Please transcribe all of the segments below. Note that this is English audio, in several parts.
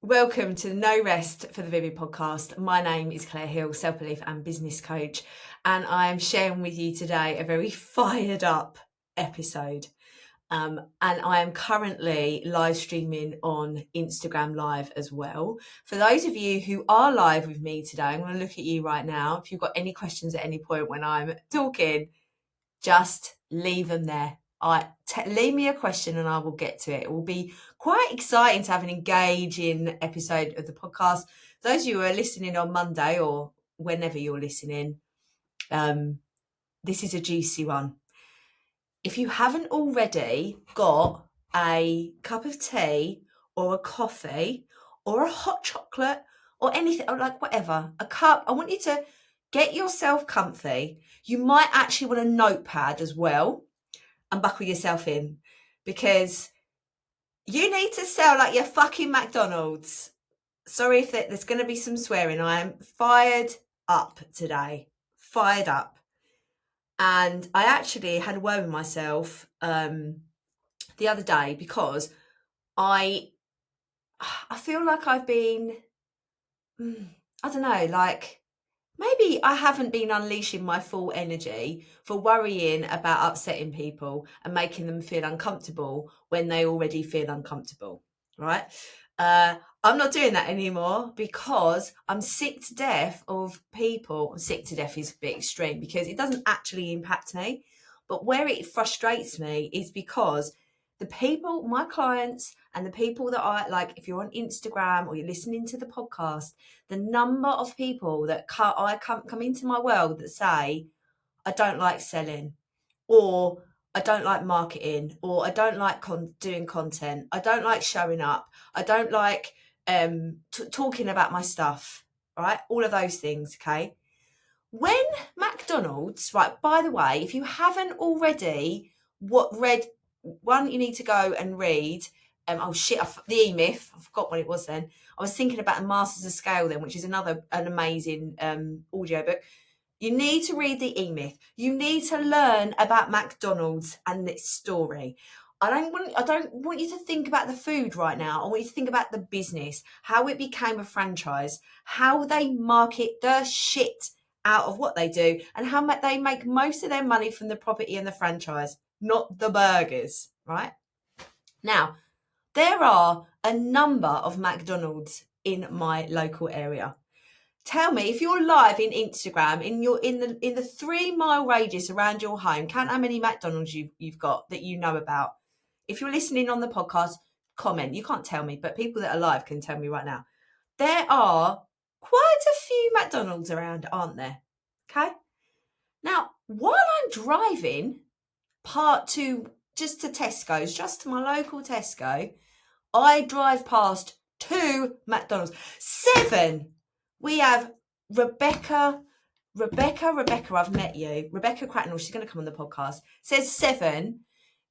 Welcome to No Rest for the Vivid podcast. My name is Claire Hill, self-belief and business coach, and I am sharing with you today a very fired up episode. And I am currently live streaming on Instagram Live as well. For those of you who are live with me today, I'm going to look at you right now. If you've got any questions at any point when I'm talking, just leave them there. Leave me a question and I will get to it. It will be quite exciting to have an engaging episode of the podcast. Those of you who are listening on Monday or whenever you're listening, this is a juicy one. If you haven't already got a cup of tea or a coffee or a hot chocolate or anything, or like whatever, a cup, I want you to get yourself comfy. You might actually want a notepad as well and buckle yourself in, because you need to sell like your fucking McDonald's. Sorry if there's going to be some swearing. I am fired up today. Fired up. And I actually had a word with myself the other day because I feel like I've been, I don't know, like maybe I haven't been unleashing my full energy for worrying about upsetting people and making them feel uncomfortable when they already feel uncomfortable, right? I'm not doing that anymore because I'm sick to death of people. Sick to death is a bit extreme because it doesn't actually impact me. But where it frustrates me is because the people, my clients, and the people that I like, if you're on Instagram or you're listening to the podcast, the number of people that come into my world that say, I don't like selling, or I don't like marketing, or I don't like doing content, I don't like showing up, I don't like talking about my stuff, right? All of those things, okay? When McDonald's, right, by the way, if you haven't already read one, you need to go and read the E-Myth. I forgot what it was then. I was thinking about the Masters of Scale then, which is an amazing audiobook. You need to read the E-Myth. You need to learn about McDonald's and its story. I don't want you to think about the food right now. I want you to think about the business, how it became a franchise, how they market the shit out of what they do, and how they make most of their money from the property and the franchise, not the burgers, right? Now, there are a number of McDonald's in my local area. Tell me, if you're live in Instagram, in the 3-mile radius around your home, count how many McDonald's you've got that you know about. If you're listening on the podcast, comment. You can't tell me, but people that are live can tell me right now. There are quite a few McDonald's around, aren't there? Okay. Now, while I'm driving just to Tesco's, just to my local Tesco, I drive past 2 McDonald's. 7. We have Rebecca, I've met you. Rebecca Cracknell, she's going to come on the podcast, says 7.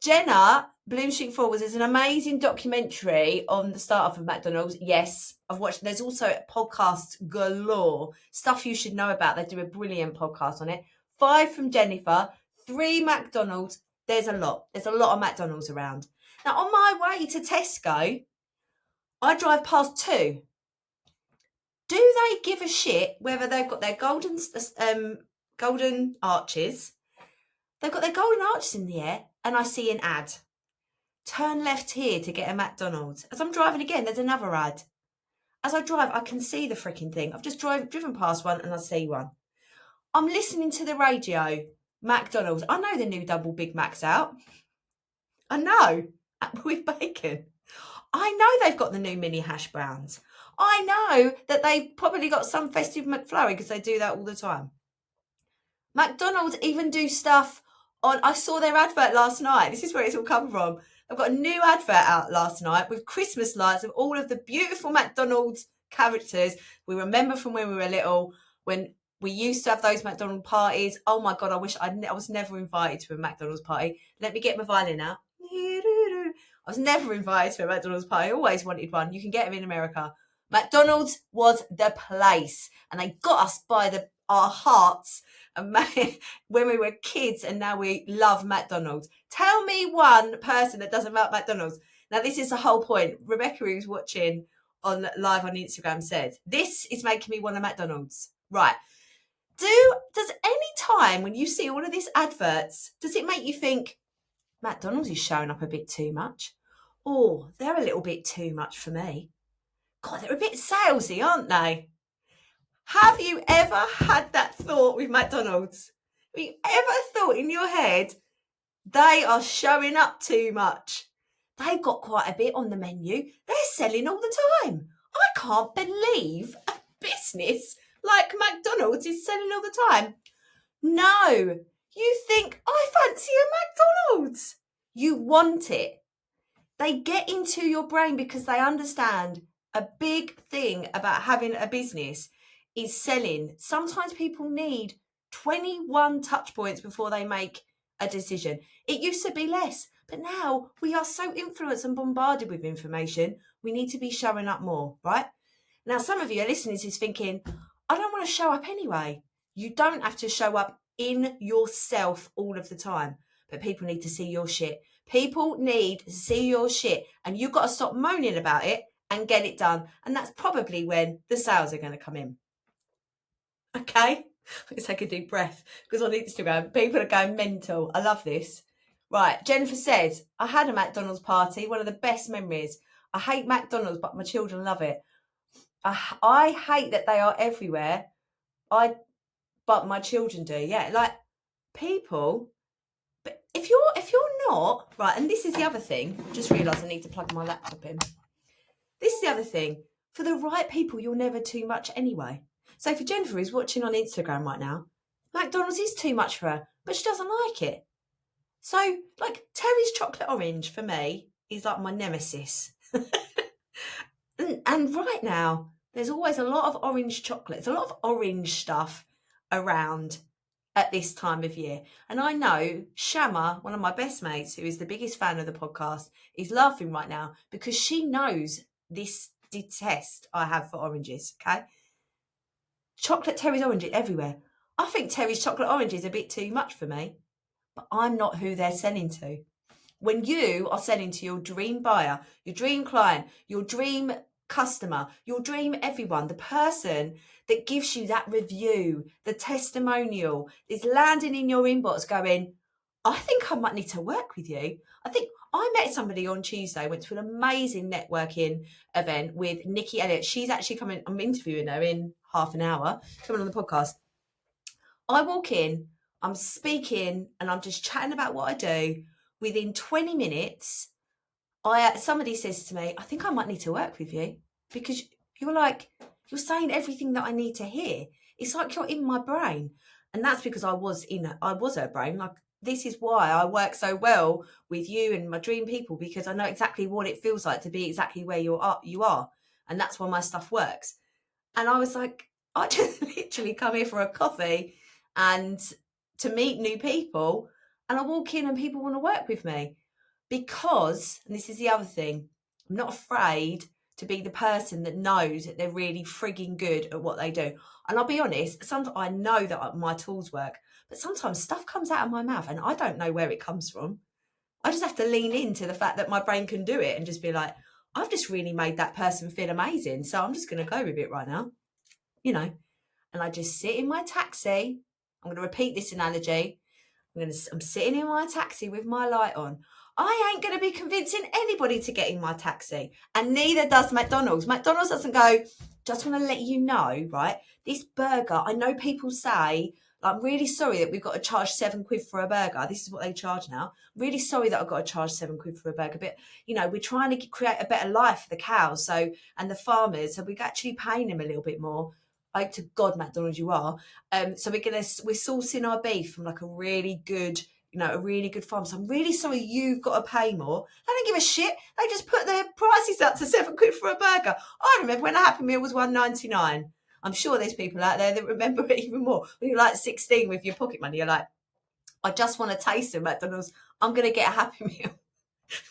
Jenna, Bloom Street Forwards, there's an amazing documentary on the startup of McDonald's. Yes, I've watched. There's also podcasts galore, stuff you should know about. They do a brilliant podcast on it. 5 from Jennifer, 3 McDonald's. There's a lot of McDonald's around. Now, on my way to Tesco, I drive past 2. Do they give a shit whether they've got their golden arches? They've got their golden arches in the air, and I see an ad. Turn left here to get a McDonald's. As I'm driving again, there's another ad. As I drive, I can see the freaking thing. I've just driven past one and I see one. I'm listening to the radio. McDonald's. I know the new double Big Mac's out. I know. With bacon. I know they've got the new mini hash browns. I know that they've probably got some festive McFlurry because they do that all the time. McDonald's even do stuff on, I saw their advert last night. This is where it's all come from. They've got a new advert out last night with Christmas lights of all of the beautiful McDonald's characters we remember from when we were little, when we used to have those McDonald's parties. Oh my God, I wish I was never invited to a McDonald's party. Let me get my violin out. I was never invited to a McDonald's party. I always wanted one. You can get them in America. McDonald's was the place, and they got us by our hearts and when we were kids, and now we love McDonald's. Tell me one person that doesn't love McDonald's. Now, this is the whole point. Rebecca, who's watching on live on Instagram said, this is making me want a McDonald's. Right. Does any time when you see all of these adverts, does it make you think McDonald's is showing up a bit too much? Or they're a little bit too much for me? God, they're a bit salesy, aren't they? Have you ever had that thought with McDonald's? Have you ever thought in your head, they are showing up too much? They've got quite a bit on the menu. They're selling all the time. I can't believe a business like McDonald's is selling all the time. No, you think, I fancy a McDonald's. You want it. They get into your brain because they understand a big thing about having a business is selling. Sometimes people need 21 touch points before they make a decision. It used to be less, but now we are so influenced and bombarded with information. We need to be showing up more, right? Now, some of you are listening to this thinking, I don't want to show up anyway. You don't have to show up in yourself all of the time, but people need to see your shit. People need to see your shit, and you've got to stop moaning about it and get it done. And that's probably when the sales are going to come in. Okay, let's take a deep breath, because on Instagram, people are going mental. I love this. Right, Jennifer says, I had a McDonald's party, one of the best memories. I hate McDonald's, but my children love it. I hate that they are everywhere. But my children do. Yeah, like people. But if you're not right, and this is the other thing. Just realised I need to plug my laptop in. This is the other thing. For the right people, you're never too much anyway. So for Jennifer, who's watching on Instagram right now, McDonald's is too much for her, but she doesn't like it. So, like, Terry's chocolate orange for me is like my nemesis. and right now, there's always a lot of orange chocolates, a lot of orange stuff around at this time of year. And I know Shama, one of my best mates, who is the biggest fan of the podcast, is laughing right now because she knows this detest I have for oranges, okay? Chocolate Terry's oranges everywhere. I think Terry's chocolate orange is a bit too much for me, but I'm not who they're selling to. When you are selling to your dream buyer, your dream client, your dream customer, your dream everyone, the person that gives you that review, the testimonial, is landing in your inbox going, I think I might need to work with you. I think I met somebody on Tuesday, went to an amazing networking event with Nikki Elliott. She's actually coming, I'm interviewing her in half an hour, coming on the podcast. I walk in, I'm speaking, and I'm just chatting about what I do. Within 20 minutes, somebody says to me, I think I might need to work with you because you're saying everything that I need to hear. It's like you're in my brain. And that's because I was her brain. Like, this is why I work so well with you and my dream people, because I know exactly what it feels like to be exactly where you are. And that's why my stuff works. And I was like, I just literally come here for a coffee and to meet new people. And I walk in and people want to work with me because, and this is the other thing, I'm not afraid to be the person that knows that they're really frigging good at what they do. And I'll be honest, sometimes I know that my tools work, but sometimes stuff comes out of my mouth and I don't know where it comes from. I just have to lean into the fact that my brain can do it and just be like, I've just really made that person feel amazing. So I'm just going to go with it right now, you know. And I just sit in my taxi. I'm going to repeat this analogy. I'm sitting in my taxi with my light on. I ain't going to be convincing anybody to get in my taxi. And neither does McDonald's. McDonald's doesn't go, just want to let you know, right? This burger, I know people say, I'm really sorry that we've got to charge £7 for a burger. This is what they charge now. I'm really sorry that I've got to charge £7 for a burger. But, you know, we're trying to create a better life for the cows and the farmers. So we're actually paying them a little bit more. I hope to God, McDonald's, you are. So we're sourcing our beef from like a really good farm. So I'm really sorry you've got to pay more. They don't give a shit. They just put their prices up to £7 for a burger. I remember when a Happy Meal was £1.99. I'm sure there's people out there that remember it even more. When you're like 16 with your pocket money, you're like, I just want to taste of McDonald's. I'm going to get a Happy Meal.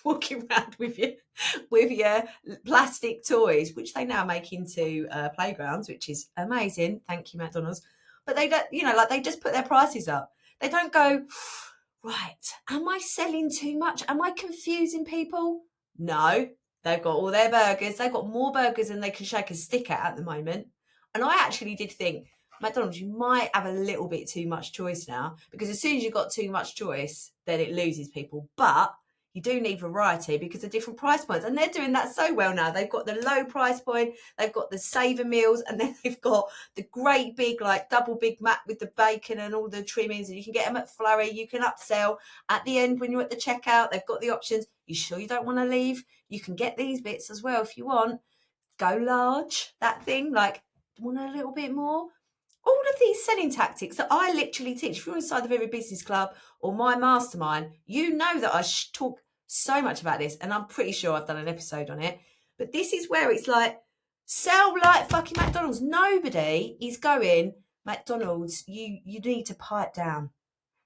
Walking around with your plastic toys, which they now make into playgrounds, which is amazing. Thank you, McDonald's. But they don't, they just put their prices up. They don't go, right, am I selling too much? Am I confusing people? No, They've got all their burgers. They've got more burgers than they can shake a stick at the moment. And I actually did think, McDonald's, you might have a little bit too much choice now, because as soon as you've got too much choice, then it loses people. But you do need variety because of different price points. And they're doing that so well now. They've got the low price point, they've got the saver meals, and then they've got the great big, like double Big Mac with the bacon and all the trimmings. And you can get them at Flurry. You can upsell at the end when you're at the checkout. They've got the options. You sure you don't want to leave? You can get these bits as well if you want. Go large, that thing, like, want a little bit more? All of these selling tactics that I literally teach. If you're inside the Vivid Business Club or my mastermind, you know that I talk so much about this, and I'm pretty sure I've done an episode on it. But this is where it's like, sell like fucking McDonald's. Nobody is going, McDonald's, you need to pipe down.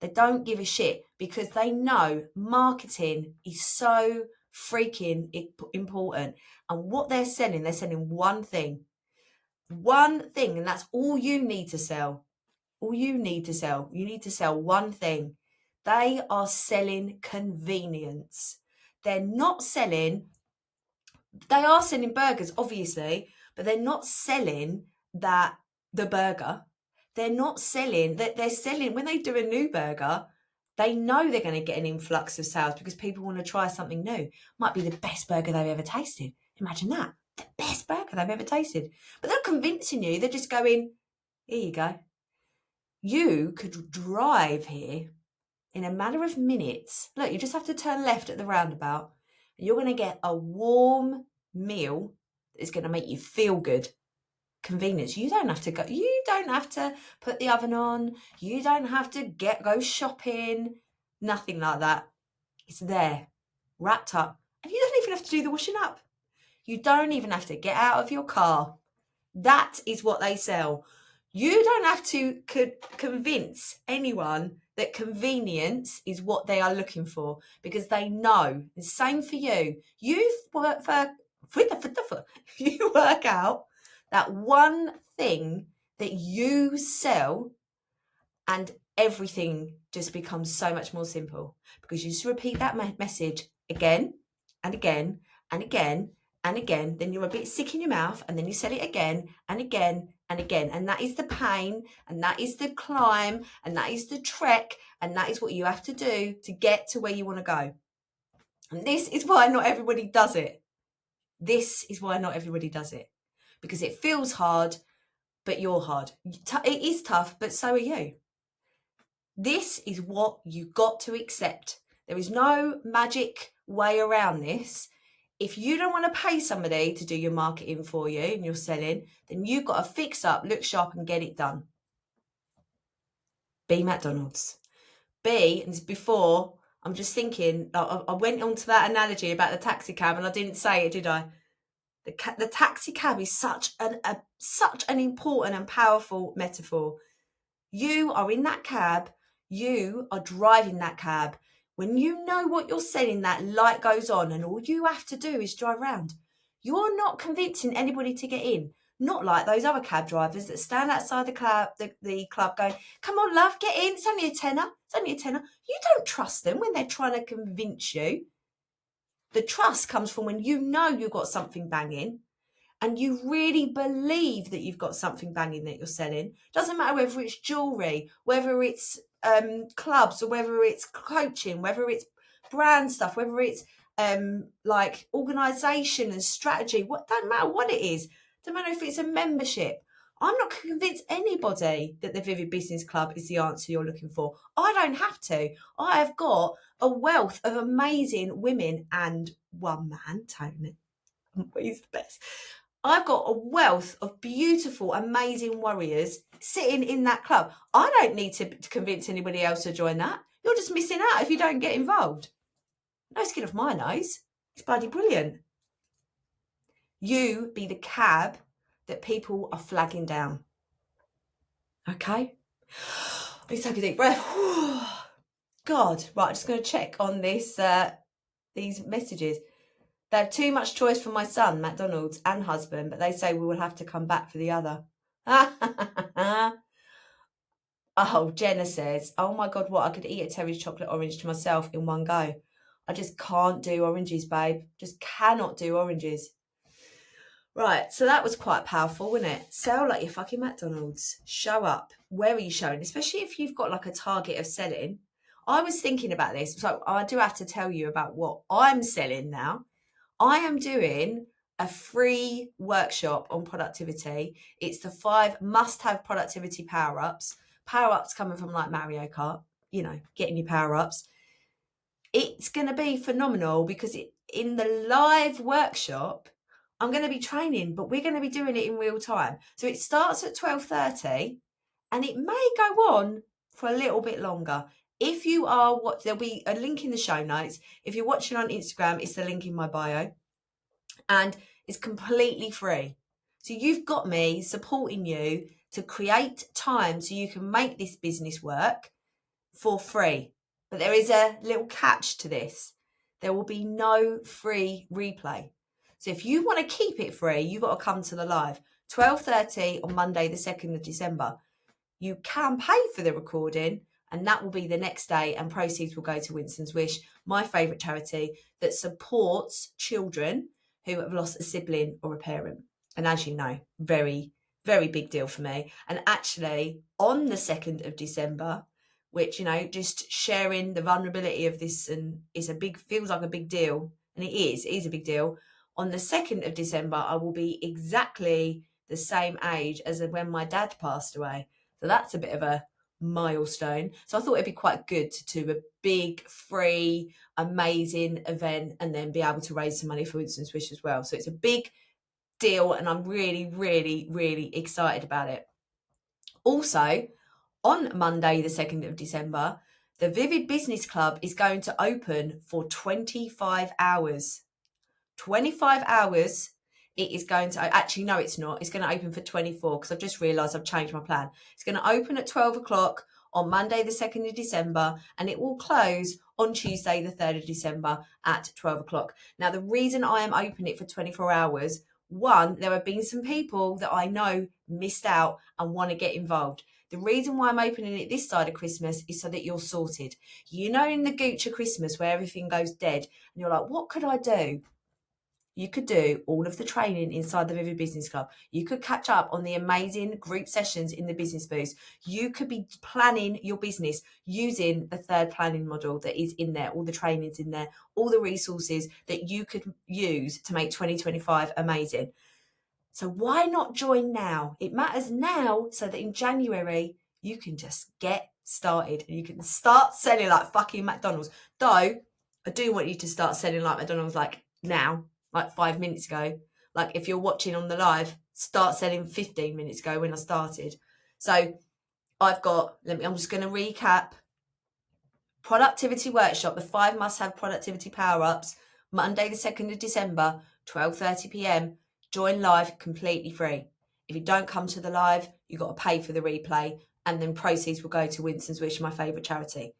They don't give a shit because they know marketing is so freaking important. And what they're selling one thing, and that's all you need to sell. All you need to sell. You need to sell one thing. They are selling convenience. They are selling burgers, obviously, but they're not selling the burger. They're not selling that. They're selling, when they do a new burger, they know they're going to get an influx of sales because people want to try something new. Might be the best burger they've ever tasted. Imagine that. The best burger they've ever tasted. But they're convincing you. They're just going, here you go. You could drive here in a matter of minutes. Look, you just have to turn left at the roundabout and you're going to get a warm meal that is going to make you feel good. Convenience. You don't have to go. You don't have to put the oven on. You don't have to go shopping. Nothing like that. It's there, wrapped up. And you don't even have to do the washing up. You don't even have to get out of your car. That is what they sell. You don't have to convince anyone that convenience is what they are looking for, because they know. The same for you. You work out that one thing that you sell, and everything just becomes so much more simple, because you just repeat that message again and again and again and again. Then you're a bit sick in your mouth, and then you said it again and again and again. And that is the pain, and that is the climb, and that is the trek, and that is what you have to do to get to where you want to go. And this is why not everybody does it. This is why not everybody does it. Because it feels hard, but you're hard. It is tough, but so are you. This is what you got to accept. There is no magic way around this. If you don't want to pay somebody to do your marketing for you and you're selling, then you've got to fix up, look sharp, and get it done. Be McDonald's. And before, I'm just thinking, I went on to that analogy about the taxi cab, and I didn't say it, did I? The taxi cab is such an important and powerful metaphor. You are in that cab. You are driving that cab. When you know what you're selling, that light goes on, and all you have to do is drive around. You're not convincing anybody to get in. Not like those other cab drivers that stand outside the club going, come on, love, get in. It's only a tenner. You don't trust them when they're trying to convince you. The trust comes from when you know you've got something banging, and you really believe that you've got something banging that you're selling. Doesn't matter whether it's jewellery, whether it's clubs, or whether it's coaching, whether it's brand stuff, whether it's like organisation and strategy. Don't matter what it is. Don't matter if it's a membership. I'm not convinced anybody that the Vivid Business Club is the answer you're looking for. I don't have to. I have got a wealth of amazing women and one man, Tony. He's the best. I've got a wealth of beautiful, amazing warriors sitting in that club. I don't need to convince anybody else to join that. You're just missing out if you don't get involved. No skin off my nose. It's bloody brilliant. You be the cab that people are flagging down. Okay? Let's take a deep breath. God. Right, I'm just going to check on this. These messages. They have too much choice for my son, McDonald's, and husband, but they say we will have to come back for the other. Oh, Jenna says, oh my God, what? I could eat a Terry's chocolate orange to myself in one go. I just can't do oranges, babe. Just cannot do oranges. Right, so that was quite powerful, wasn't it? Sell like your fucking McDonald's. Show up. Where are you showing? Especially if you've got like a target of selling. I was thinking about this, so I do have to tell you about what I'm selling now. I am doing a free workshop on productivity. It's the 5 must-have productivity power-ups. Power-ups coming from like Mario Kart, you know, getting your power-ups. It's going to be phenomenal because in the live workshop, I'm going to be training, but we're going to be doing it in real time. So it starts at 12:30 and it may go on for a little bit longer. If you are there'll be a link in the show notes. If you're watching on Instagram, it's the link in my bio. And it's completely free. So you've got me supporting you to create time so you can make this business work for free. But there is a little catch to this. There will be no free replay. So if you want to keep it free, you've got to come to the live. 12:30 on Monday, the 2nd of December. You can pay for the recording, and that will be the next day, and proceeds will go to Winston's Wish, my favourite charity that supports children who have lost a sibling or a parent. And as you know, very, very big deal for me. And actually, on the 2nd of December, which, you know, just sharing the vulnerability of this and feels like a big deal, and it is a big deal. On the 2nd of December, I will be exactly the same age as when my dad passed away. So that's a bit of a milestone. So I thought it'd be quite good to do a big, free, amazing event and then be able to raise some money for Winston's Wish as well. So it's a big deal and I'm really, really, really excited about it. Also, on Monday, the 2nd of December, the Vivid Business Club is going to open for 25 hours. 25 hours. It is going to, actually, no, it's not. It's going to open for 24 because I've just realised I've changed my plan. It's going to open at 12 o'clock on Monday, the 2nd of December, and it will close on Tuesday, the 3rd of December at 12 o'clock. Now, the reason I am opening it for 24 hours, one, there have been some people that I know missed out and want to get involved. The reason why I'm opening it this side of Christmas is so that you're sorted. You know, in the gooch of Christmas where everything goes dead and you're like, what could I do? You could do all of the training inside the Vivid Business Club. You could catch up on the amazing group sessions in the business boost. You could be planning your business using the 3rd planning model that is in there, all the trainings in there, all the resources that you could use to make 2025 amazing. So why not join now? It matters now so that in January you can just get started and you can start selling like fucking McDonald's. Though I do want you to start selling like McDonald's like now, like 5 minutes ago. Like if you're watching on the live, start selling 15 minutes ago when I started. So I've got, I'm just going to recap. Productivity workshop, the 5 must-have productivity power-ups, Monday the 2nd of December, 12:30 p.m. Join live completely free. If you don't come to the live, you've got to pay for the replay, and then proceeds will go to Winston's Wish, my favourite charity.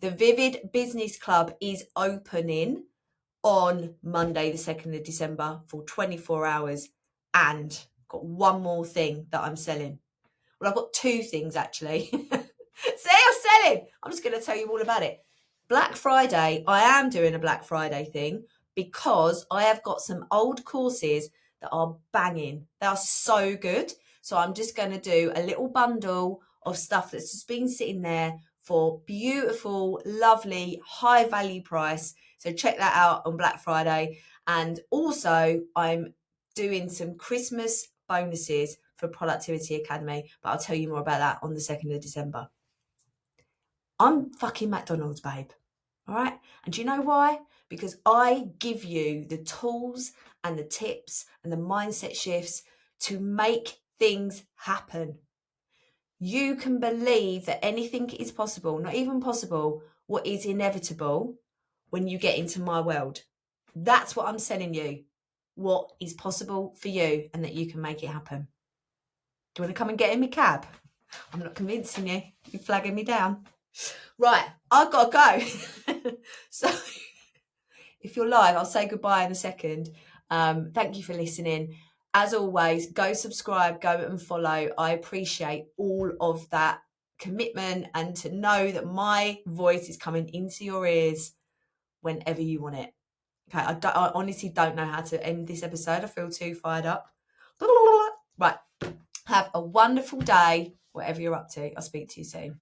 The Vivid Business Club is opening on Monday the 2nd of December for 24 hours, and I've got one more thing that I'm selling. Well, I've got 2 things actually. Say I'm selling. I'm just going to tell you all about it. Black Friday, I am doing a Black Friday thing because I have got some old courses that are banging. They are so good. So I'm just going to do a little bundle of stuff that's just been sitting there for beautiful, lovely, high value price. So check that out on Black Friday. And also I'm doing some Christmas bonuses for Productivity Academy, but I'll tell you more about that on the 2nd of December. I'm fucking McDonald's, babe. All right. And do you know why? Because I give you the tools and the tips and the mindset shifts to make things happen. You can believe that anything is possible, not even possible, what is inevitable when you get into my world. That's what I'm selling you, what is possible for you and that you can make it happen. Do you want to come and get in my cab? I'm not convincing you. You're flagging me down. Right, I've got to go. So if you're live, I'll say goodbye in a second. Thank you for listening. As always, go subscribe, go and follow. I appreciate all of that commitment and to know that my voice is coming into your ears whenever you want it. Okay, I honestly don't know how to end this episode. I feel too fired up. Right, have a wonderful day, whatever you're up to. I'll speak to you soon.